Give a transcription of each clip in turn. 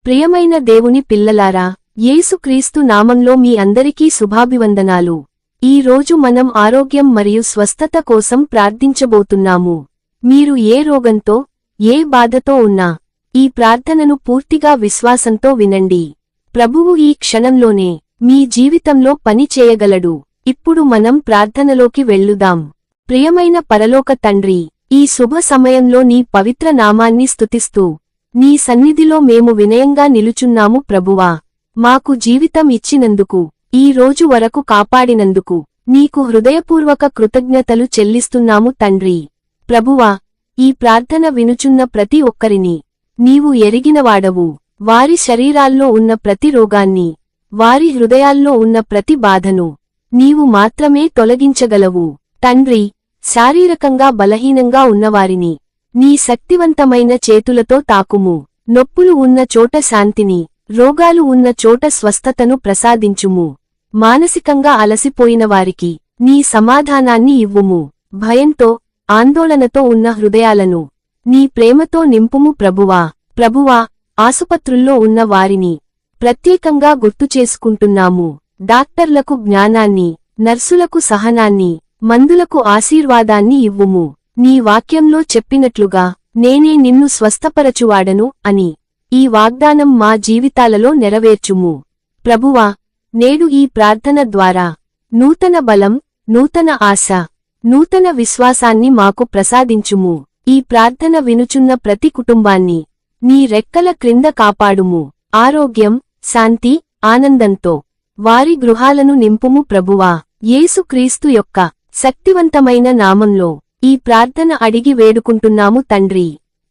ప్రియమైన దేవుని పిల్లలారా, యేసుక్రీస్తు నామంలో మీ అందరికీ శుభాభివందనాలు. ఈ రోజు మనం ఆరోగ్యం మరియు స్వస్థత కోసం ప్రార్థించబోతున్నాము. మీరు ఏ రోగంతో, ఏ బాధతో ఉన్నా, ఈ ప్రార్థనను పూర్తిగా విశ్వాసంతో వినండి. ప్రభువు ఈ క్షణంలోనే మీ జీవితంలో పని చేయగలడు. ఇప్పుడు మనం ప్రార్థనలోకి వెళ్ళుదాం. ప్రియమైన పరలోక తండ్రి, ఈ శుభ సమయంలో నీ పవిత్ర నామాన్ని స్తుతిస్తూ, నీ సన్నిధిలో మేము వినయంగా నిలుచున్నాము ప్రభువా. మాకు జీవితం ఇచ్చినందుకు, ఈ రోజు వరకు కాపాడినందుకు, నీకు హృదయపూర్వక కృతజ్ఞతలు చెల్లిస్తున్నాము తండ్రి. ప్రభువా, ఈ ప్రార్థన వినుచున్న ప్రతి ఒక్కరిని నీవు ఎరిగినవాడవు. వారి శరీరాల్లో ఉన్న ప్రతి రోగాన్ని, వారి హృదయాల్లో ఉన్న ప్రతి బాధను నీవు మాత్రమే తొలగించగలవు తండ్రి. శారీరకంగా బలహీనంగా ఉన్నవారిని నీ శక్తివంతమైన చేతులతో తాకుము. నొప్పులు ఉన్న చోట శాంతిని, రోగాలు ఉన్న చోట స్వస్థతను ప్రసాదించుము. మానసికంగా అలసిపోయిన వారికి నీ సమాధానాన్ని ఇవ్వుము. భయంతో, ఆందోళనతో ఉన్న హృదయాలను నీ ప్రేమతో నింపుము ప్రభువా. ప్రభువా, ఆసుపత్రుల్లో ఉన్న వారిని ప్రత్యేకంగా గుర్తుచేసుకుంటున్నాము. డాక్టర్లకు జ్ఞానాన్ని, నర్సులకు సహనాన్ని, మందులకు ఆశీర్వాదాన్ని ఇవ్వుము. నీ వాక్యంలో చెప్పినట్లుగా, నేనే నిన్ను స్వస్థపరచువాడను అని ఈ వాగ్దానం మా జీవితాలలో నెరవేర్చుము. ప్రభువా, నేడు ఈ ప్రార్థన ద్వారా నూతన బలం, నూతన ఆశ, నూతన విశ్వాసాన్ని మాకు ప్రసాదించుము. ఈ ప్రార్థన వినుచున్న ప్రతి కుటుంబాన్ని నీ రెక్కల క్రింద కాపాడుము. ఆరోగ్యం, శాంతి, ఆనందంతో వారి గృహాలను నింపుము ప్రభువా. యేసుక్రీస్తు యొక్క శక్తివంతమైన నామంలో ఈ ప్రార్థన అడిగి వేడుకుంటున్నాము తండ్రి.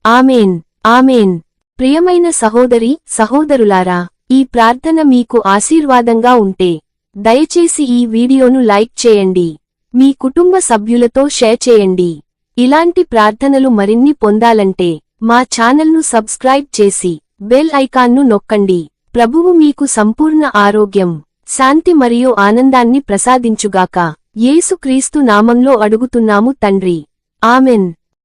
ఆమేన్, ఆమేన్. ప్రియమైన సహోదరి, సహోదరులారా, ఈ ప్రార్థన మీకు ఆశీర్వాదంగా ఉంటే దయచేసి ఈ వీడియోను లైక్ చేయండి. మీ కుటుంబ సభ్యులతో షేర్ చేయండి. ఇలాంటి ప్రార్థనలు మరిన్ని పొందాలంటే మా ఛానల్ను సబ్స్క్రైబ్ చేసి బెల్ ఐకాన్ను నొక్కండి. ప్రభువు మీకు సంపూర్ణ ఆరోగ్యం, శాంతి మరియు ఆనందాన్ని ప్రసాదించుగాక. యేసుక్రీస్తు నామంలో అడుగుతున్నాము తండ్రి. ఆమెన్.